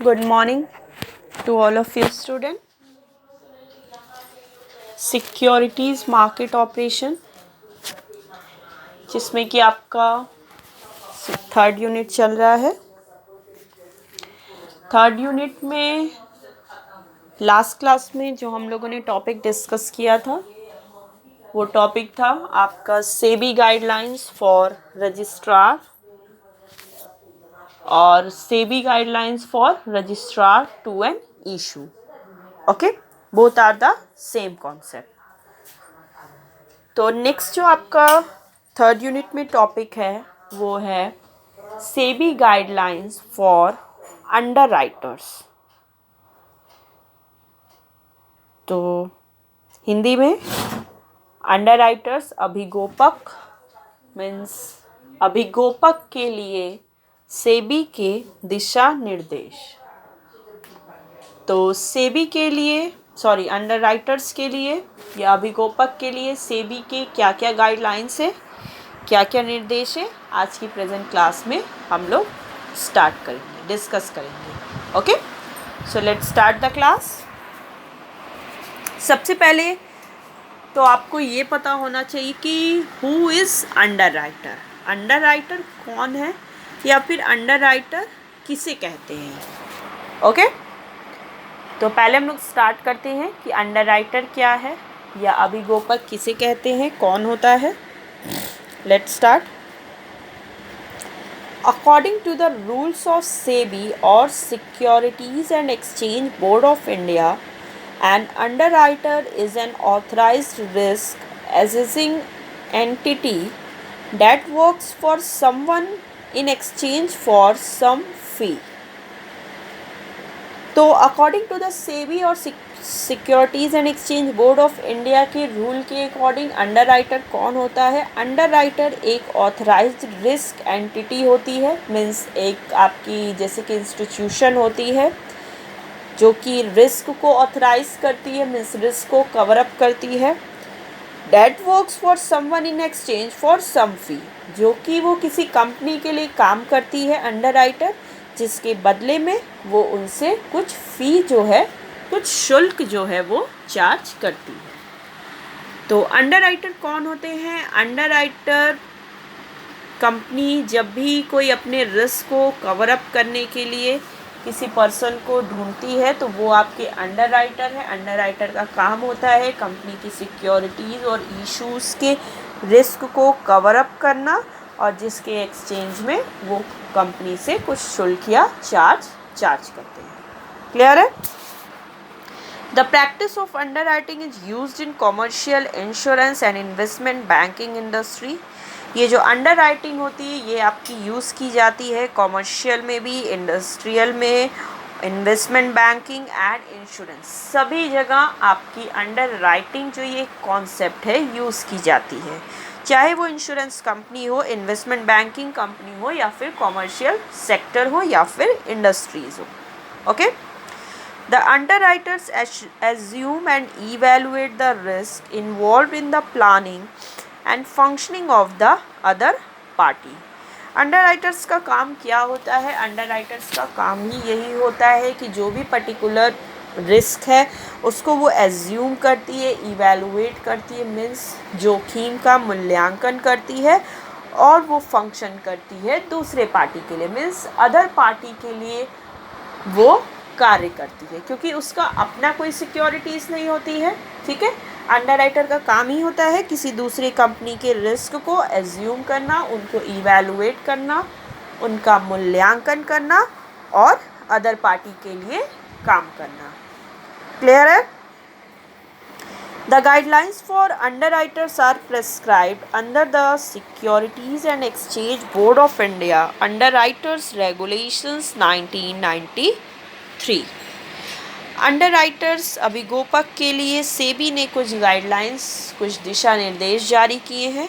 Good morning to all of you students. Securities market operation, जिसमें कि आपका third unit चल रहा है। थर्ड यूनिट में लास्ट क्लास में जो हम लोगों ने टॉपिक डिस्कस किया था वो टॉपिक था आपका सेबी गाइडलाइंस फॉर रजिस्ट्रार और SEBI guidelines for registrar to an issue. Okay, both are the same concept. तो नेक्स्ट जो आपका थर्ड यूनिट में टॉपिक है वो है सेबी गाइडलाइंस फॉर अंडरराइटर्स। तो हिंदी में अंडरराइटर्स अभिगोपक मीन्स अभिगोपक के लिए सेबी के दिशा निर्देश। तो सेबी के लिए अंडरराइटर्स के लिए या अभिगोपक के लिए सेबी के क्या क्या गाइडलाइंस है, क्या क्या निर्देश है, आज की प्रेजेंट क्लास में हम लोग स्टार्ट करेंगे, डिस्कस करेंगे। Okay, so let's start the class. सबसे पहले तो आपको ये पता होना चाहिए कि हु इज़ अंडरराइटर। अंडरराइटर कौन है या फिर अंडरराइटर किसे कहते हैं। ओके, तो पहले हम लोग स्टार्ट करते हैं कि अंडरराइटर क्या है या अभिगोपक किसे कहते हैं, कौन होता है। Let's start. According to the rules of SEBI और Securities and exchange board of India, an underwriter is an authorized risk assessing entity that works for someone in exchange for some fee. तो अकॉर्डिंग टू द सेबी और securities and exchange board of India के rule के according underwriter कौन होता है। Underwriter एक authorised risk entity होती है, मीन्स एक आपकी जैसे कि इंस्टीट्यूशन होती है जो कि रिस्क को ऑथराइज करती है, मीन्स रिस्क को कवर अप करती है। That works for someone in exchange for some fee, जो कि वो किसी कंपनी के लिए काम करती है अंडरराइटर, जिसके बदले में वो उनसे कुछ फ़ी जो है, कुछ शुल्क जो है वो चार्ज करती है। तो अंडरराइटर कौन होते हैं। अंडरराइटर कंपनी जब भी कोई अपने रिस्क को कवर अप करने के लिए किसी पर्सन को ढूंढती है तो वो आपके अंडरराइटर है। अंडरराइटर का काम होता है कंपनी की सिक्योरिटीज़ और इश्यूज़ के रिस्क को कवर अप करना, और जिसके एक्सचेंज में वो कंपनी से कुछ शुल्क या चार्ज करते हैं। क्लियर है। The practice of underwriting is used in commercial insurance and investment banking industry. ये जो अंडरराइटिंग होती है ये आपकी यूज़ की जाती है कॉमर्शियल में भी, इंडस्ट्रियल में, इन्वेस्टमेंट बैंकिंग एंड इंश्योरेंस, सभी जगह आपकी अंडरराइटिंग जो ये कॉन्सेप्ट है यूज़ की जाती है, चाहे वो इंश्योरेंस कंपनी हो, इन्वेस्टमेंट बैंकिंग कंपनी हो, या फिर कॉमर्शियल सेक्टर हो, या फिर इंडस्ट्रीज हो। Okay, the underwriters assume and evaluate the risk involved in the planning and functioning of the other party. Underwriters का काम क्या होता है। अंडरराइटर्स का काम ही यही होता है कि जो भी पर्टिकुलर रिस्क है उसको वो एज्यूम करती है, इवेलुएट करती है, मीन्स जोखिम का मूल्यांकन करती है, और वो फंक्शन करती है दूसरे पार्टी के लिए, मीन्स अदर पार्टी के लिए वो कार्य करती है, क्योंकि उसका अपना कोई सिक्योरिटीज़ नहीं होती है। ठीक है, अंडरराइटर का काम ही होता है किसी दूसरी कंपनी के रिस्क को एज्यूम करना, उनको इवैल्यूएट करना, उनका मूल्यांकन करना और अदर पार्टी के लिए काम करना। क्लियर है। The guidelines for underwriters are prescribed under the securities and exchange board of India Underwriters Regulations 1993। Underwriters अभिगोपक के लिए सेबी ने कुछ गाइडलाइंस, कुछ दिशा निर्देश जारी किए हैं,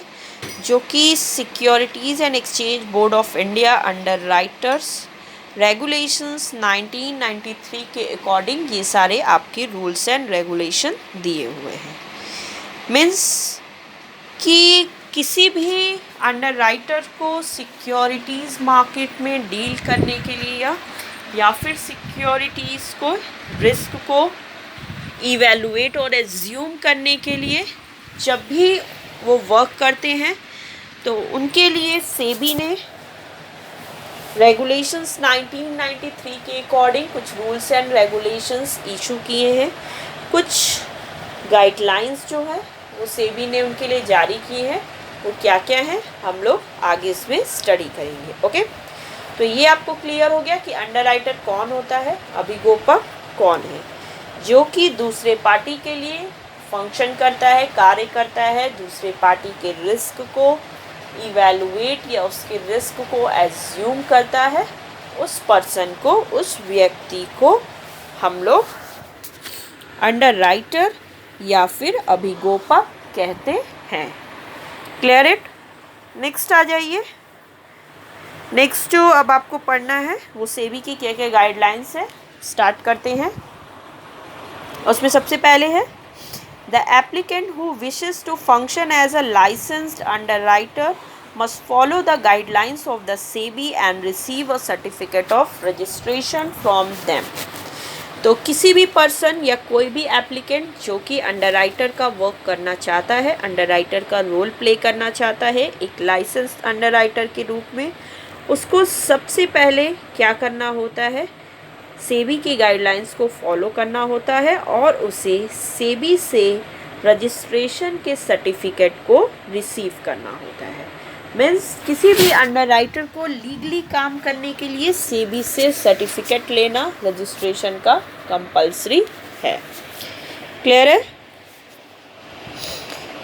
जो कि securities and exchange board of India Underwriters Regulations 1993 के अकॉर्डिंग ये सारे आपके रूल्स एंड रेगुलेशन दिए हुए हैं। मीन्स कि किसी भी अंडरराइटर को सिक्योरिटीज़ मार्केट में डील करने के लिए या या फिर सिक्योरिटीज़ को, रिस्क को इवेलुएट और एज्यूम करने के लिए जब भी वो वर्क करते हैं, तो उनके लिए सेबी ने रेगुलेशंस 1993 के अकॉर्डिंग कुछ रूल्स एंड रेगुलेशंस इशू किए हैं। कुछ गाइडलाइंस जो है वो सेबी ने उनके लिए जारी की है। वो क्या क्या है हम लोग आगे इसमें स्टडी करेंगे। ओके, तो ये आपको क्लियर हो गया कि अंडरराइटर कौन होता है, अभिगोपक कौन है, जो कि दूसरे पार्टी के लिए फंक्शन करता है, कार्य करता है, दूसरे पार्टी के रिस्क को इवेलुएट या उसके रिस्क को एज्यूम करता है। उस पर्सन को, उस व्यक्ति को हम लोग अंडरराइटर या फिर अभिगोपक कहते हैं। Clear it? नेक्स्ट आ जाइए। नेक्स्ट जो अब आपको पढ़ना है वो सेबी की क्या क्या गाइडलाइंस है, स्टार्ट करते हैं। उसमें सबसे पहले है the applicant who wishes to function as a licensed underwriter must follow the guidelines of the SEBI and receive a certificate of registration from them। तो किसी भी पर्सन या कोई भी एप्लीकेंट जो कि अंडरराइटर का वर्क करना चाहता है, अंडरराइटर का रोल प्ले करना चाहता है एक लाइसेंस्ड अंडरराइटर के रूप में, उसको सबसे पहले क्या करना होता है, सेबी की गाइडलाइंस को फॉलो करना होता है और उसे सेबी से रजिस्ट्रेशन के सर्टिफिकेट को रिसीव करना होता है। मीन्स किसी भी अंडरराइटर को लीगली काम करने के लिए सेबी से सर्टिफिकेट लेना रजिस्ट्रेशन का कंपलसरी है। क्लियर है?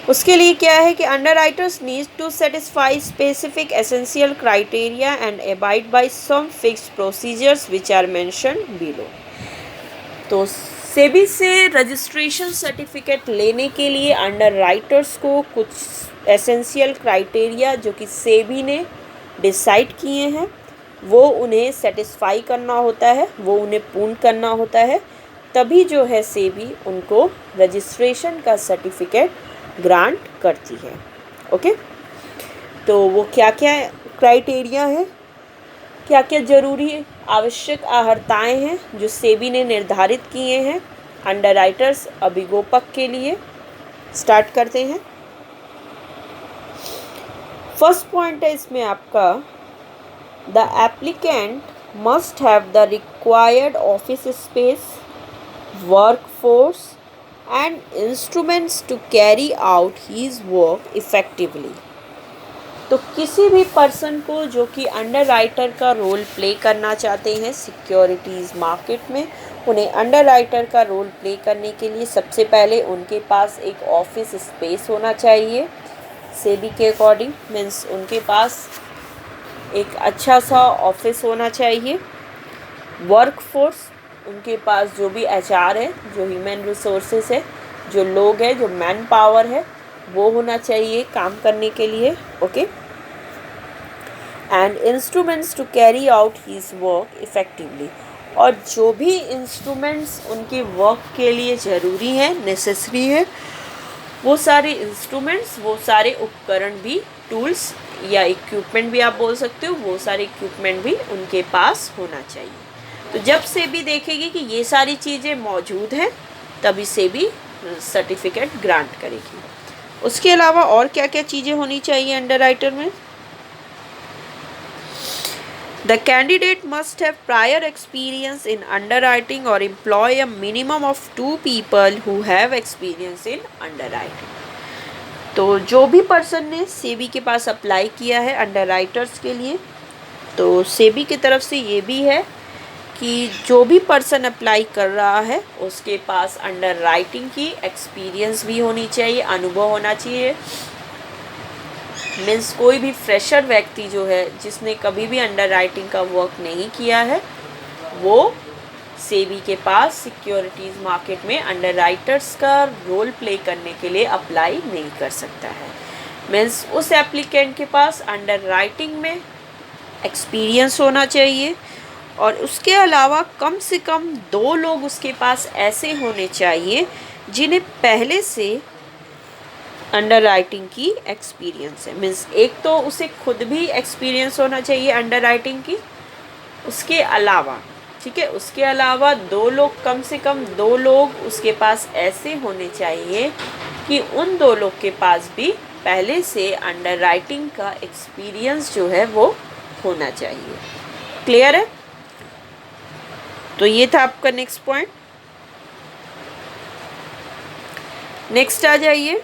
उसके लिए क्या है कि underwriters need to satisfy specific essential criteria and abide by some fixed procedures which are mentioned below. तो सेबी से रजिस्ट्रेशन सर्टिफिकेट लेने के लिए अंडरराइटर्स को कुछ एसेंशियल क्राइटेरिया जो कि सेबी ने डिसाइड किए हैं वो उन्हें सेटिस्फाई करना होता है, वो उन्हें पूर्ण करना होता है, तभी जो है सेबी उनको रजिस्ट्रेशन का सर्टिफिकेट ग्रांट करती है। ओके, तो वो क्या क्या क्राइटेरिया है, क्या क्या ज़रूरी आवश्यक अर्हताएँ हैं जो सेबी ने निर्धारित किए हैं अंडरराइटर्स अभिगोपक के लिए। स्टार्ट करते हैं। फर्स्ट पॉइंट है इसमें आपका the applicant must have the required office space, work force and instruments to carry out his work effectively. तो किसी भी पर्सन को जो कि अंडरराइटर का रोल प्ले करना चाहते हैं सिक्योरिटीज़ मार्केट में, उन्हें अंडरराइटर का रोल प्ले करने के लिए सबसे पहले उनके पास एक ऑफिस स्पेस होना चाहिए सेबी के अकॉर्डिंग। मीन्स उनके पास एक अच्छा सा ऑफिस होना चाहिए। वर्क फोर्स, उनके पास जो भी एचआर है, जो ह्यूमन रिसोर्सेज है, जो लोग हैं, जो मैन पावर है, वो होना चाहिए काम करने के लिए। Okay, and instruments to carry out his work effectively, और जो भी इंस्ट्रूमेंट्स उनके वर्क के लिए ज़रूरी हैं, नेसेसरी है, वो सारे इंस्ट्रूमेंट्स, वो सारे उपकरण भी, टूल्स या इक्विपमेंट भी आप बोल सकते हो, वो सारे इक्विपमेंट भी उनके पास होना चाहिए। तो जब सेबी देखेगी कि ये सारी चीज़ें मौजूद हैं तभी सेबी सर्टिफिकेट ग्रांट करेगी। उसके अलावा और क्या क्या चीज़ें होनी चाहिए अंडरराइटर में? The candidate must have prior experience in underwriting or employ a minimum of 2 people who have experience in underwriting। तो जो भी पर्सन ने सेबी के पास अप्लाई किया है अंडरराइटर्स के लिए, तो सेबी की तरफ से ये भी है कि जो भी पर्सन अप्लाई कर रहा है उसके पास अंडरराइटिंग की एक्सपीरियंस भी होनी चाहिए, अनुभव होना चाहिए। मीन्स कोई भी फ्रेशर व्यक्ति जो है जिसने कभी भी अंडरराइटिंग का वर्क नहीं किया है वो सेबी के पास सिक्योरिटीज़ मार्केट में अंडरराइटर्स का रोल प्ले करने के लिए अप्लाई नहीं कर सकता है। मीन्स उस एप्लीकेंट के पास अंडरराइटिंग में एक्सपीरियंस होना चाहिए और उसके अलावा कम से कम 2 लोग उसके पास ऐसे होने चाहिए जिन्हें पहले से अंडरराइटिंग की एक्सपीरियंस है। मीन्स एक तो उसे खुद भी एक्सपीरियंस होना चाहिए अंडरराइटिंग की, उसके अलावा ठीक है। उसके अलावा दो लोग, कम से कम दो लोग उसके पास ऐसे होने चाहिए कि उन दो लोग के पास भी पहले से अंडर राइटिंग का एक्सपीरियंस जो है वो होना चाहिए। क्लियर है? तो ये था आपका नेक्स्ट पॉइंट। नेक्स्ट आ जाइए।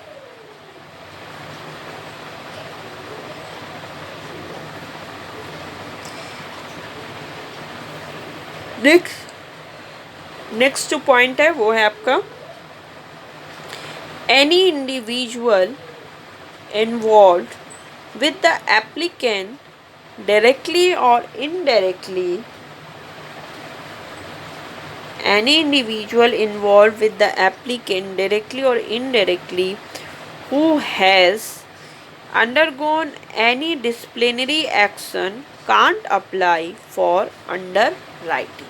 नेक्स्ट जो पॉइंट है वो है आपका any individual involve with the applicant directly और indirectly, any individual involved with the applicant directly or indirectly who has undergone any disciplinary action can't apply for underwriting।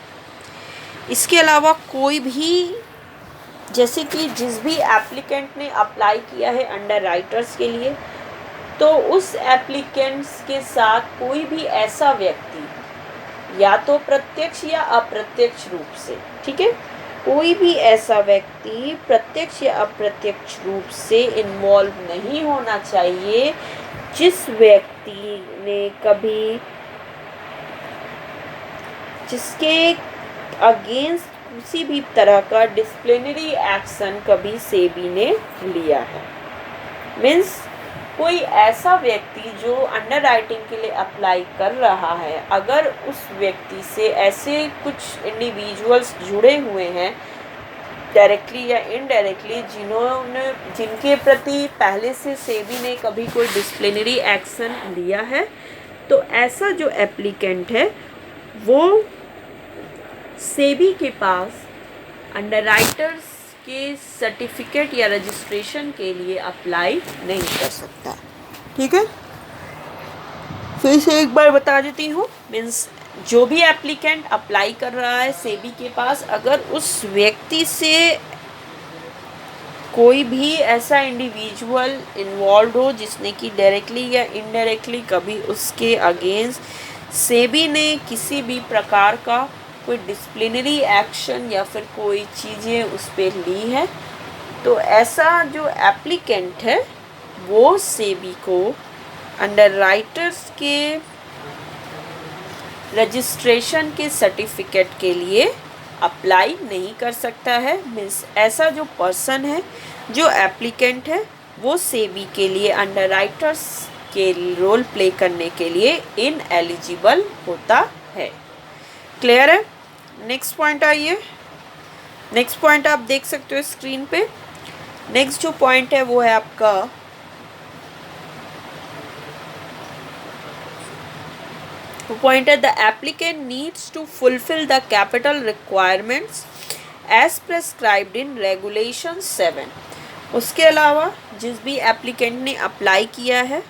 इसके अलावा कोई भी, जैसे कि जिस भी एप्लीकेंट ने अप्लाई किया है अंडर राइटर्स के लिए, तो उस एप्लीकेंट्स के साथ कोई भी ऐसा व्यक्ति या तो प्रत्यक्ष या अप्रत्यक्ष रूप से, ठीक है, कोई भी ऐसा व्यक्ति प्रत्यक्ष या अप्रत्यक्ष रूप से इन्वॉल्व नहीं होना चाहिए जिस व्यक्ति ने कभी, जिसके अगेंस्ट किसी भी तरह का डिसिप्लिनरी एक्शन कभी सेबी ने लिया है। मीन्स कोई ऐसा व्यक्ति जो अंडर राइटिंग के लिए अप्लाई कर रहा है, अगर उस व्यक्ति से ऐसे कुछ इंडिविजुअल्स जुड़े हुए हैं डायरेक्टली या इनडायरेक्टली, जिनके प्रति पहले से सेबी ने कभी कोई डिसिप्लिनरी एक्शन लिया है, तो ऐसा जो एप्लीकेंट है वो सेबी के पास अंडर राइटर्स के सर्टिफिकेट या रजिस्ट्रेशन के लिए अप्लाई नहीं कर सकता। ठीक है, फिर से एक बार बता देती हूँ। मीन्स जो भी एप्लीकेंट अप्लाई कर रहा है सेबी के पास, अगर उस व्यक्ति से कोई भी ऐसा इंडिविजुअल इन्वॉल्व हो जिसने कि डायरेक्टली या इनडायरेक्टली कभी उसके अगेंस्ट सेबी ने किसी भी प्रकार का कोई डिसिप्लिनरी एक्शन या फिर कोई चीज़ें उस पर ली है, तो ऐसा जो एप्लीकेंट है वो सेबी को अंडर राइटर्स के रजिस्ट्रेशन के सर्टिफिकेट के लिए अप्लाई नहीं कर सकता है। मीन्स ऐसा जो पर्सन है, जो एप्लीकेंट है, वो सेबी के लिए अंडर राइटर्स के रोल प्ले करने के लिए इनएलिजिबल होता है। क्लियर है? नेक्स्ट पॉइंट आइए। नेक्स्ट पॉइंट आप देख सकते हो स्क्रीन पे। नेक्स्ट जो पॉइंट है वो है आपका पॉइंट है the applicant needs to fulfil the capital requirements as prescribed in regulation 7। उसके अलावा जिस भी एप्लीकेंट ने अप्लाई किया है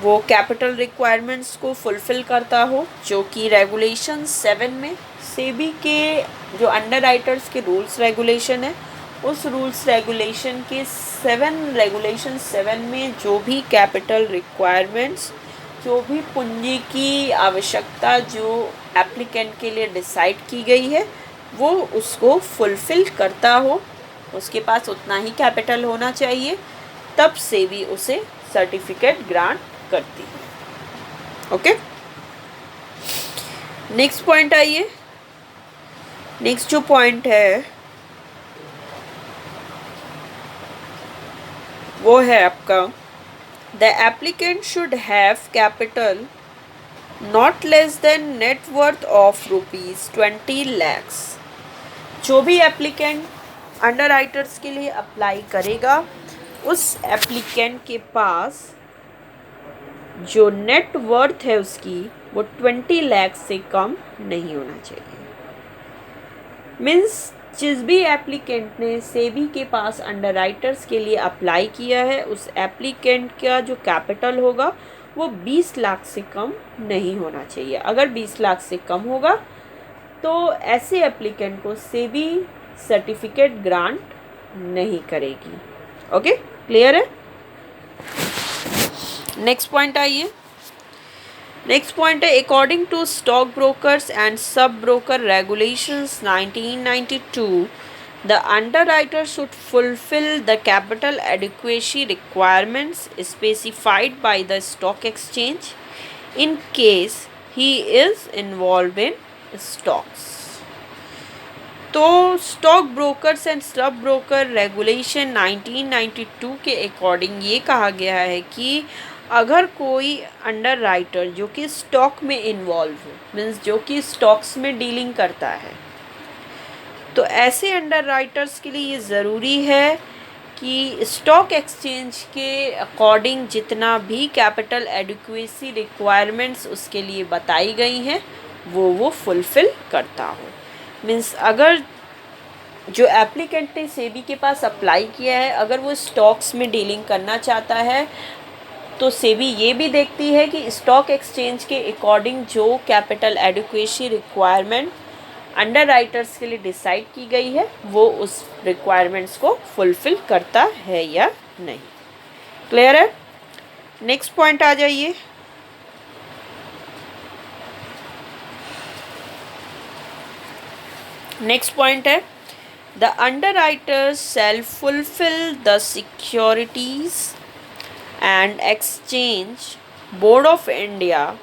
वो कैपिटल रिक्वायरमेंट्स को फुलफिल करता हो, जो कि रेगुलेशन 7 में सेबी के जो अंडर राइटर्स के रूल्स रेगुलेशन है, उस रूल्स रेगुलेशन के रेगुलेशन 7 में जो भी कैपिटल रिक्वायरमेंट्स, जो भी पूंजी की आवश्यकता जो एप्लीकेंट के लिए डिसाइड की गई है, वो उसको फुलफिल करता हो, उसके पास उतना ही कैपिटल होना चाहिए, तब सेबी उसे सर्टिफिकेट ग्रांट करती है। ओके, नेक्स्ट पॉइंट आइए। नेक्स्ट जो पॉइंट है वो है आपका the applicant should have capital not less than net worth of ₹20 lakh. जो भी एप्लीकेंट अंडर राइटर्स के लिए अप्लाई करेगा, उस एप्लीकेंट के पास जो नेट वर्थ है उसकी वो 20 लाख से कम नहीं होना चाहिए। मीन्स जिस भी एप्लीकेंट ने सेबी के पास अंडर राइटर्स के लिए अप्लाई किया है, उस एप्लीकेंट का जो कैपिटल होगा वो 20 लाख से कम नहीं होना चाहिए। अगर 20 लाख से कम होगा तो ऐसे एप्लीकेंट को सेबी सर्टिफिकेट ग्रांट नहीं करेगी। ओके, क्लियर है? नेक्स्ट पॉइंट आइए। नेक्स्ट पॉइंट है according to stock brokers and sub broker regulations 1992 the underwriter should fulfill the capital adequacy requirements specified by the stock exchange in case he is involved in stocks. तो stock brokers and sub broker regulation 1992 के according ये कहा गया है कि अगर कोई under writer जो कि स्टॉक में इन्वॉल्व हो, मीन्स जो कि स्टॉक्स में डीलिंग करता है, तो ऐसे अंडर राइटर्स के लिए ये ज़रूरी है कि स्टॉक एक्सचेंज के अकॉर्डिंग जितना भी कैपिटल एडिक्वेसी रिक्वायरमेंट्स उसके लिए बताई गई हैं वो फुलफ़िल करता हो। मीन्स अगर जो एप्लीकेंट ने सेबी के पास अप्लाई किया है, अगर वो स्टॉक्स में डीलिंग करना चाहता है, तो सेबी ये भी देखती है कि स्टॉक एक्सचेंज के अकॉर्डिंग जो capital adequacy requirement under writers के लिए डिसाइड की गई है वो उस रिक्वायरमेंट्स को फुलफ़िल करता है या नहीं। क्लियर है? नेक्स्ट पॉइंट आ जाइए। नेक्स्ट पॉइंट है the underwriters shall fulfil the securities and exchange board of India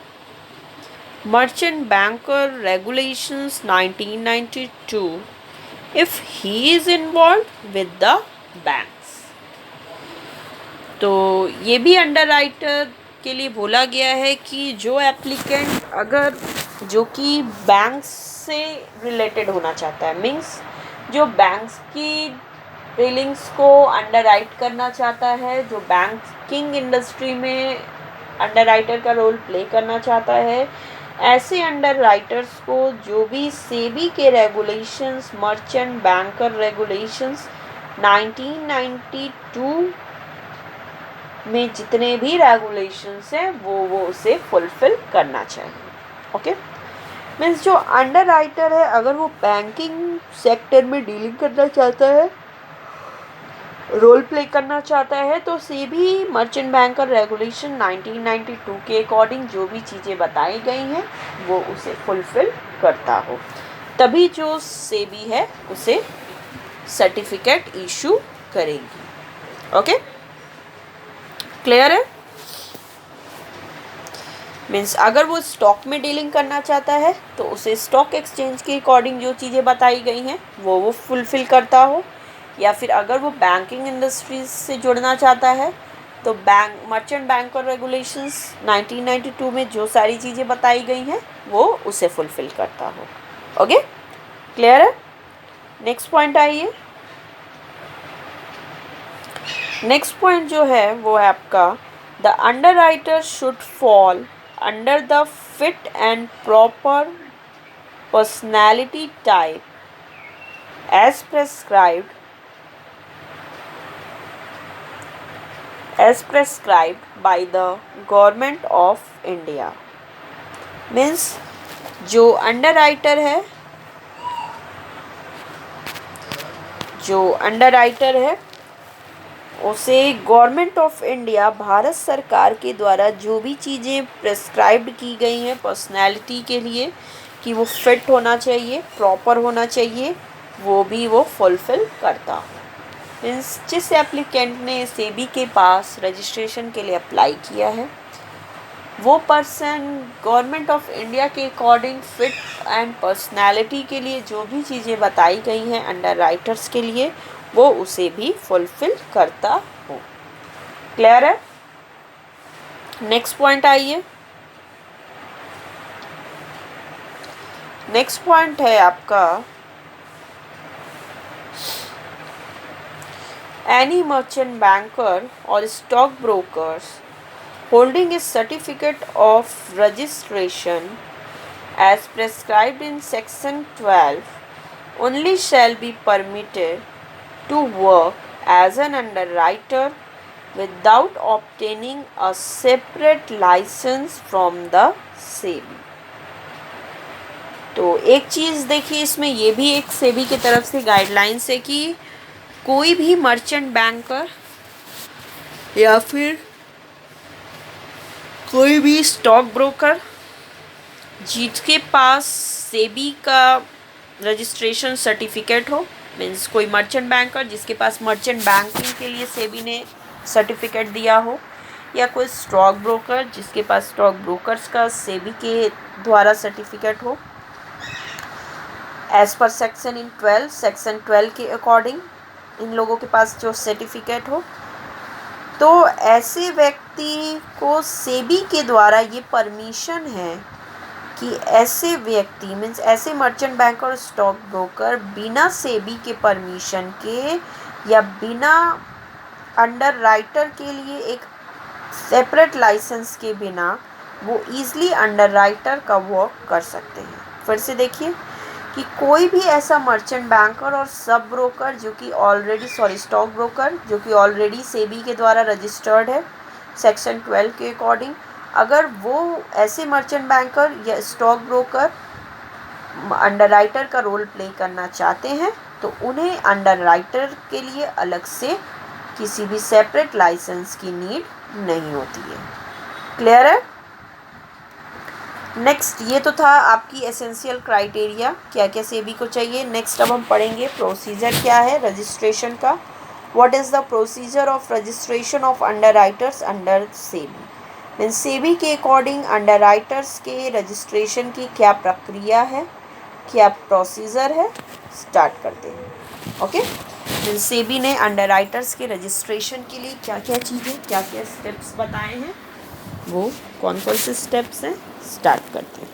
merchant banker regulations 1992 if he is involved with the banks। तो ये भी अंडरराइटर के लिए बोला गया है कि जो एप्लीकेंट अगर जो कि बैंक्स से रिलेटेड होना चाहता है, मीन्स जो बैंक्स की डीलिंग्स को अंडरराइट करना चाहता है, जो बैंकिंग इंडस्ट्री में अंडरराइटर का रोल प्ले करना चाहता है, ऐसे अंडरराइटर्स को जो भी सेबी के रेगुलेशंस, मर्चेंट बैंकर रेगुलेशंस 1992 में जितने भी रेगुलेशंस हैं वो उसे फुलफिल करना चाहिए। ओके, मीन्स जो अंडरराइटर है अगर वो बैंकिंग सेक्टर में डीलिंग करना चाहता है, रोल प्ले करना चाहता है, तो सेबी मर्चेंट बैंकर रेगुलेशन 1992 के अकॉर्डिंग जो भी चीज़ें बताई गई हैं वो उसे फुलफिल करता हो, तभी जो सेबी है उसे सर्टिफिकेट इशू करेगी। ओके, क्लियर है? मीन्स अगर वो स्टॉक में डीलिंग करना चाहता है तो उसे स्टॉक एक्सचेंज के अकॉर्डिंग जो चीज़ें बताई गई हैं वो फुलफ़िल करता हो, या फिर अगर वो बैंकिंग इंडस्ट्रीज से जुड़ना चाहता है तो मर्चेंट बैंकर रेगुलेशंस 1992 में जो सारी चीज़ें बताई गई हैं वो उसे फुलफ़िल करता हो। ओके, क्लियर है? नेक्स्ट पॉइंट आइए। नेक्स्ट पॉइंट जो है वो है आपका the underwriter should fall under the fit and proper personality type as prescribed by the government of India। Means जो अंडरराइटर है उसे गवर्नमेंट ऑफ इंडिया, भारत सरकार के द्वारा जो भी चीज़ें प्रेस्क्राइब्ड की गई हैं पर्सनैलिटी के लिए कि वो फिट होना चाहिए, प्रॉपर होना चाहिए, वो भी वो फुलफ़िल करता हो। मीन्स जिस एप्लीकेंट ने सेबी के पास रजिस्ट्रेशन के लिए अप्लाई किया है वो पर्सन गवर्नमेंट ऑफ इंडिया के अकॉर्डिंग फिट एंड पर्सनैलिटी के लिए जो भी चीज़ें बताई गई हैं अंडरराइटर्स के लिए वो उसे भी फुलफ़िल करता हो। क्लियर है? नेक्स्ट पॉइंट आइए। नेक्स्ट पॉइंट है आपका any merchant banker or stock brokers holding a certificate of registration as prescribed in section 12 only shall be permitted to work as an underwriter without obtaining a separate license from the SEBI। तो एक चीज़ देखिए, इसमें ये भी एक सेबी की तरफ से गाइडलाइंस है कि कोई भी मर्चेंट बैंकर या फिर कोई भी स्टॉक ब्रोकर जिसके पास सेबी का रजिस्ट्रेशन सर्टिफिकेट हो, मीन्स कोई मर्चेंट बैंकर जिसके पास मर्चेंट बैंकिंग के लिए सेबी ने सर्टिफिकेट दिया हो, या कोई स्टॉक ब्रोकर जिसके पास स्टॉक ब्रोकर्स का सेबी के द्वारा सर्टिफिकेट हो एज पर सेक्शन 12 के अकॉर्डिंग इन लोगों के पास जो सर्टिफिकेट हो, तो ऐसे व्यक्ति को सेबी के द्वारा ये परमिशन है कि ऐसे व्यक्ति मीन्स ऐसे मर्चेंट बैंकर और स्टॉक ब्रोकर बिना सेबी के परमिशन के या बिना अंडर राइटर के लिए एक सेपरेट लाइसेंस के बिना वो ईज़िली अंडर राइटर का वर्क कर सकते हैं। फिर से देखिए कि कोई भी ऐसा मर्चेंट बैंकर और सब ब्रोकर जो कि स्टॉक ब्रोकर जो कि ऑलरेडी सेबी के द्वारा रजिस्टर्ड है सेक्शन 12 के अकॉर्डिंग, अगर वो ऐसे मर्चेंट बैंकर या स्टॉक ब्रोकर अंडर राइटर का रोल प्ले करना चाहते हैं तो उन्हें अंडर राइटर के लिए अलग से किसी भी सेपरेट लाइसेंस की नीड नहीं होती है। क्लियर है? नेक्स्ट, ये तो था आपकी एसेंशियल क्राइटेरिया, क्या क्या सेबी को चाहिए। नेक्स्ट अब हम पढ़ेंगे प्रोसीजर क्या है रजिस्ट्रेशन का। What is the procedure of registration of under writers under SEBI. Means SEBI के अकॉर्डिंग अंडर राइटर्स के रजिस्ट्रेशन की क्या प्रक्रिया है, क्या प्रोसीजर है, स्टार्ट करते हैं। ओके, मीन्स सेबी ने अंडर राइटर्स के रजिस्ट्रेशन के लिए क्या क्या चीज़ें, क्या क्या स्टेप्स बताए हैं, वो कौन कौन से स्टेप्स हैं, स्टार्ट करते हैं।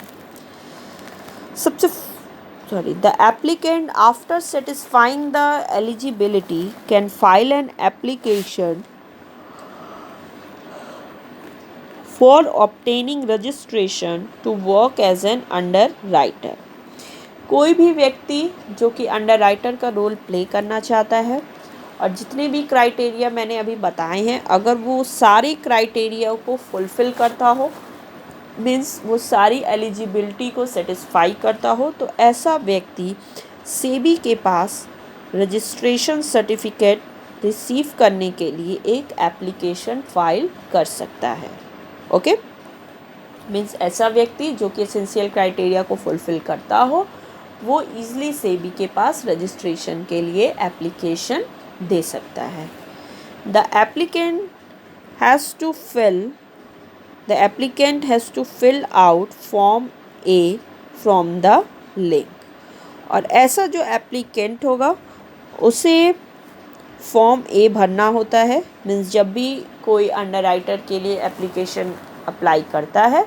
The applicant, after satisfying the eligibility, can file an application for obtaining registration to work as an underwriter. कोई भी व्यक्ति जो कि अंडर राइटर का रोल प्ले करना चाहता है और जितने भी क्राइटेरिया मैंने अभी बताए हैं, अगर वो सारे क्राइटेरिया को फुलफ़िल करता हो, मीन्स वो सारी एलिजिबिलिटी को सेटिस्फाई करता हो, तो ऐसा व्यक्ति सेबी के पास रजिस्ट्रेशन सर्टिफिकेट रिसीव करने के लिए एक एप्लीकेशन फाइल कर सकता है। ओके, मीन्स ऐसा व्यक्ति जो कि एसेंशियल क्राइटेरिया को फुलफ़िल करता हो वो ईज़िली सेबी के पास रजिस्ट्रेशन के लिए एप्लीकेशन दे सकता है। The applicant has to fill out form A from the link. और ऐसा जो एप्लीकेंट होगा उसे फॉर्म ए भरना होता है। मीन्स जब भी कोई अंडर राइटर के लिए एप्लीकेशन अप्लाई करता है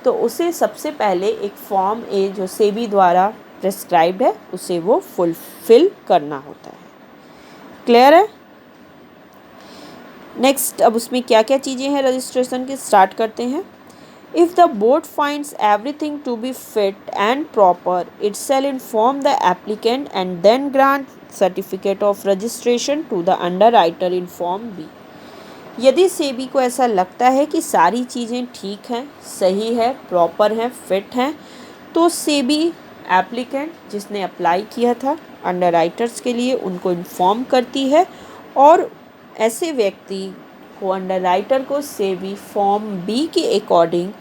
तो उसे सबसे पहले एक फॉर्म ए जो सेबी द्वारा प्रेस्क्राइब्ड है उसे वो फुलफ़िल करना होता है। क्लियर है? नेक्स्ट, अब उसमें क्या क्या चीज़ें हैं रजिस्ट्रेशन के, स्टार्ट करते हैं। If the board finds everything to be fit and proper, it shall inform the applicant and then grant certificate of registration to the underwriter in form B. यदि सेबी को ऐसा लगता है कि सारी चीज़ें ठीक हैं, सही है, प्रॉपर हैं, फिट हैं, तो सेबी एप्लीकेंट जिसने अप्लाई किया था अंडर राइटर्स के लिए उनको इन्फॉर्म करती है और ऐसे व्यक्ति को अंडर राइटर को सेबी फॉर्म बी के अकॉर्डिंग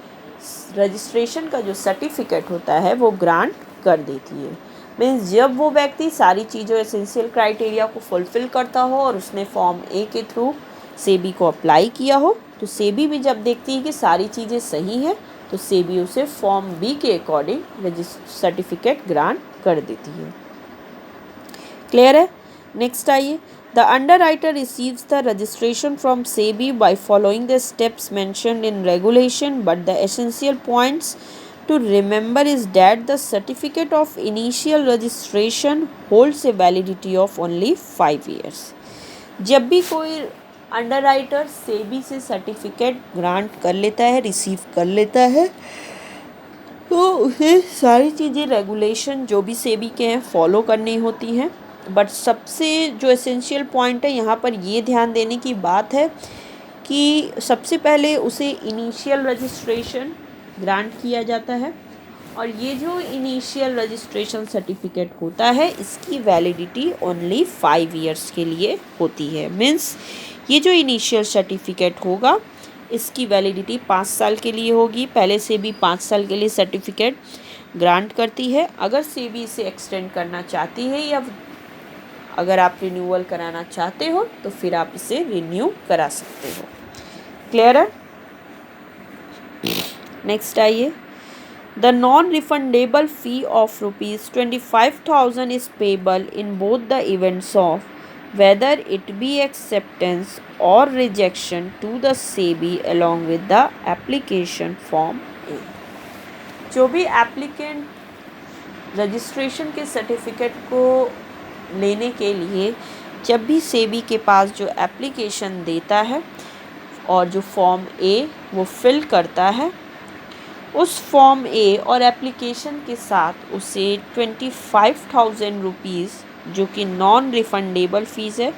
रजिस्ट्रेशन का जो सर्टिफिकेट होता है वो ग्रांट कर देती है। मीन्स जब वो व्यक्ति सारी चीज़ों एसेंशियल क्राइटेरिया को फुलफ़िल करता हो और उसने फॉर्म ए के थ्रू सेबी को अप्लाई किया हो, तो सेबी भी जब देखती है कि सारी चीज़ें सही हैं तो सेबी उसे फॉर्म बी के अकॉर्डिंग सर्टिफिकेट ग्रांट कर देती है। क्लियर है? नेक्स्ट आइए, the under writer receives the registration from SEBI by following the steps mentioned in regulation, but the essential points to remember is that the certificate of initial registration holds a validity of only 5 years. जब भी कोई under writer SEBI से certificate grant कर लेता है, receive कर लेता है, तो उसे सारी चीज़ें रेगुलेशन जो भी सेबी के हैं फॉलो करनी होती हैं। बट सबसे जो एसेंशियल पॉइंट है यहाँ पर ये ध्यान देने की बात है कि सबसे पहले उसे इनिशियल रजिस्ट्रेशन ग्रांट किया जाता है और ये जो इनिशियल रजिस्ट्रेशन सर्टिफिकेट होता है इसकी वैलिडिटी ओनली 5 ईयर्स के लिए होती है। मीन्स ये जो इनिशियल सर्टिफिकेट होगा इसकी वैलिडिटी 5 साल के लिए होगी। पहले सेबी 5 साल के लिए सर्टिफिकेट ग्रांट करती है। अगर सेबी इसे एक्सटेंड करना चाहती है या अगर आप रिन्यूअल कराना चाहते हो तो फिर आप इसे रिन्यू करा सकते हो। क्लियर है? नेक्स्ट आइए, the non refundable fee of ₹25,000 is payable in both the events of whether it be acceptance or rejection to the SEBI along with the application form A। जो भी एप्लीकेंट रजिस्ट्रेशन के certificate को लेने के लिए जब भी सेबी के पास जो एप्लीकेशन देता है और जो फॉर्म ए वो फिल करता है, उस फॉर्म ए और एप्लीकेशन के साथ उसे 25,000 रुपीज़ जो कि नॉन रिफंडेबल फ़ीस है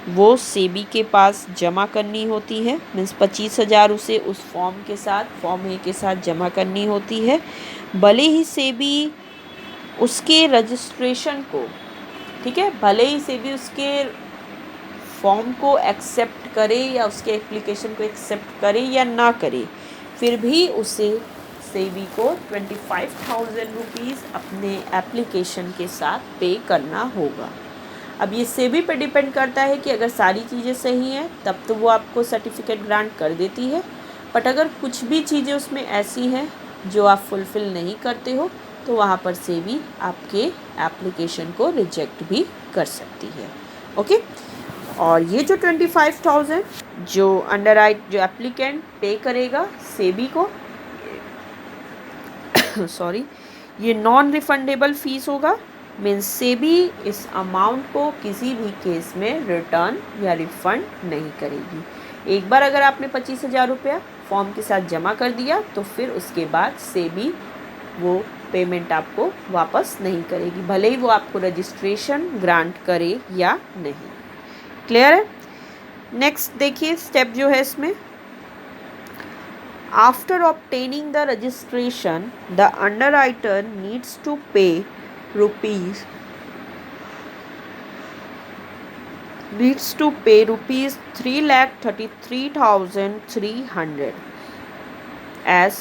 वो सेबी के पास जमा करनी होती है। मीन्स 25,000 उसे उस फॉर्म के साथ, फॉर्म ए के साथ जमा करनी होती है। भले ही सेबी उसके रजिस्ट्रेशन को, ठीक है, भले ही सेबी उसके फॉर्म को एक्सेप्ट करे या उसके एप्लीकेशन को एक्सेप्ट करे या ना करे, फिर भी उसे सेबी को 25,000 रुपीज़ अपने एप्लीकेशन के साथ पे करना होगा। अब ये सेबी पे डिपेंड करता है कि अगर सारी चीज़ें सही हैं तब तो वो आपको सर्टिफिकेट ग्रांट कर देती है, बट अगर कुछ भी चीज़ें उसमें ऐसी हैं जो आप फुलफ़िल नहीं करते हो तो वहाँ पर सेबी आपके एप्लीकेशन को रिजेक्ट भी कर सकती है। ओके, और ये जो 25,000 जो जो एप्लीकेंट पे करेगा सेबी को सॉरी, ये नॉन रिफंडेबल फ़ीस होगा। मीन्स सेबी इस अमाउंट को किसी भी केस में रिटर्न या रिफ़ंड नहीं करेगी। एक बार अगर आपने 25,000 रुपया फॉर्म के साथ जमा कर दिया तो फिर उसके बाद सेबी वो पेमेंट आपको वापस नहीं करेगी, भले ही वो आपको रजिस्ट्रेशन ग्रांट करे या नहीं। क्लियर है? नेक्स्ट देखिए स्टेप जो है इसमें, after obtaining the registration the underwriter needs to pay rupees 3,33,300 as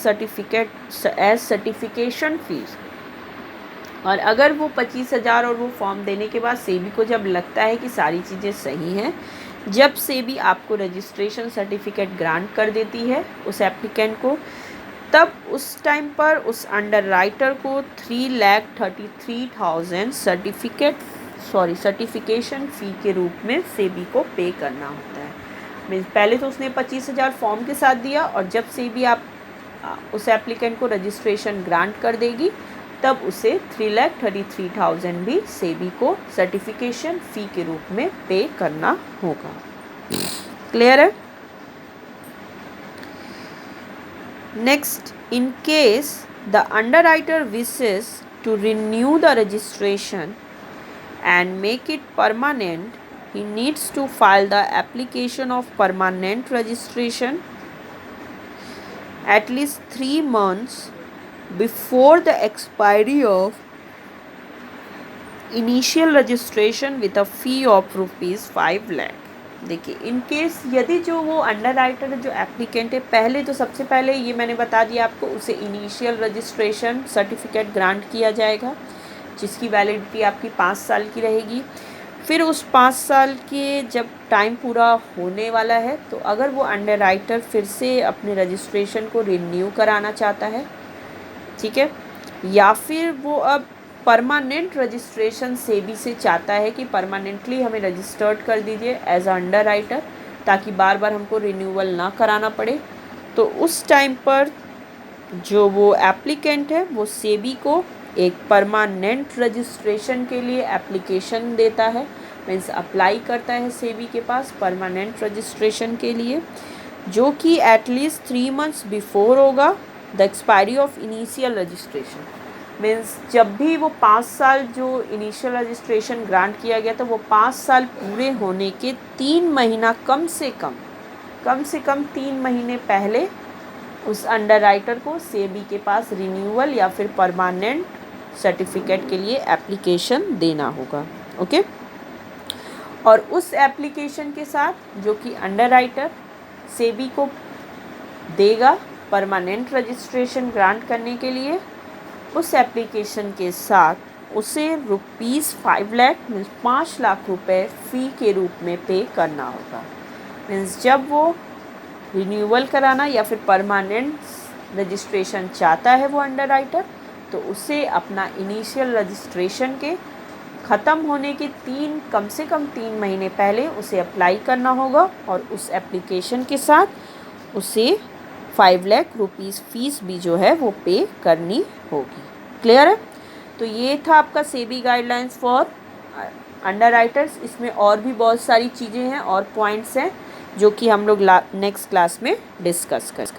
certification fees। और अगर वो 25,000 और वो फॉर्म देने के बाद सेबी को जब लगता है कि सारी चीज़ें सही हैं, जब सेबी आपको रजिस्ट्रेशन सर्टिफिकेट ग्रांट कर देती है उस एप्लीकेंट को, तब उस टाइम पर उस अंडरराइटर को 3,33,000 सर्टिफिकेशन फ़ी के रूप में सेबी को पे करना होता है। मीन्स पहले तो उसने 25,000 फॉर्म के साथ दिया और जब सेबी आप उस एप्लीकेंट को रजिस्ट्रेशन ग्रांट कर देगी तब उसे 3,33,000 भी सेबी को सर्टिफिकेशन फ़ी के रूप में पे करना होगा। क्लियर है? Next, in case the underwriter wishes to renew the registration and make it permanent, he needs to file the application of permanent registration at least 3 months before the expiry of initial registration with a fee of ₹5 lakh। देखिए, in case यदि जो वो underwriter जो applicant है, पहले तो सबसे पहले ये मैंने बता दिया आपको, उसे इनिशियल रजिस्ट्रेशन सर्टिफिकेट ग्रांट किया जाएगा जिसकी वैलिडिटी आपकी 5 साल की रहेगी। फिर उस 5 साल के जब टाइम पूरा होने वाला है तो अगर वो अंडरराइटर फिर से अपने रजिस्ट्रेशन को रिन्यू कराना चाहता है, ठीक है, या फिर वो अब परमानेंट रजिस्ट्रेशन सेबी से चाहता है कि परमानेंटली हमें रजिस्टर्ड कर दीजिए एज अ अंडरराइटर ताकि बार बार हमको रिन्यूअल ना कराना पड़े, तो उस टाइम पर जो वो एप्लीकेंट है वो सेबी को एक परमानेंट रजिस्ट्रेशन के लिए एप्लीकेशन देता है। मीन्स अप्लाई करता है सेबी के पास परमानेंट रजिस्ट्रेशन के लिए, जो कि एटलीस्ट 3 months बिफोर होगा the expiry of initial registration. Means जब भी वो 5 साल जो इनिशियल रजिस्ट्रेशन ग्रांट किया गया था वो 5 साल पूरे होने के 3 महीना कम से कम 3 महीने पहले उस अंडरराइटर को सेबी के पास रिन्यूअल या फिर परमानेंट सर्टिफिकेट के लिए एप्लीकेशन देना होगा। ओके, और उस एप्लीकेशन के साथ जो कि अंडरराइटर सेबी को देगा परमानेंट रजिस्ट्रेशन ग्रांट करने के लिए, उस एप्लीकेशन के साथ उसे ₹5 लाख मीन्स 5 लाख रुपए फ़ी के रूप में पे करना होगा। मीन्स जब वो रिन्यूअल कराना या फिर परमानेंट रजिस्ट्रेशन चाहता है वो अंडरराइटर, तो उसे अपना इनिशियल रजिस्ट्रेशन के ख़त्म होने के कम से कम 3 महीने पहले उसे अप्लाई करना होगा और उस एप्लीकेशन के साथ उसे 5 लाख रुपीज़ फ़ीस भी जो है वो पे करनी होगी। क्लियर है? तो ये था आपका सेबी गाइडलाइंस फॉर अंडरराइटर्स। इसमें और भी बहुत सारी चीज़ें हैं और पॉइंट्स हैं जो कि हम लोग नेक्स्ट क्लास में डिस्कस करेंगे।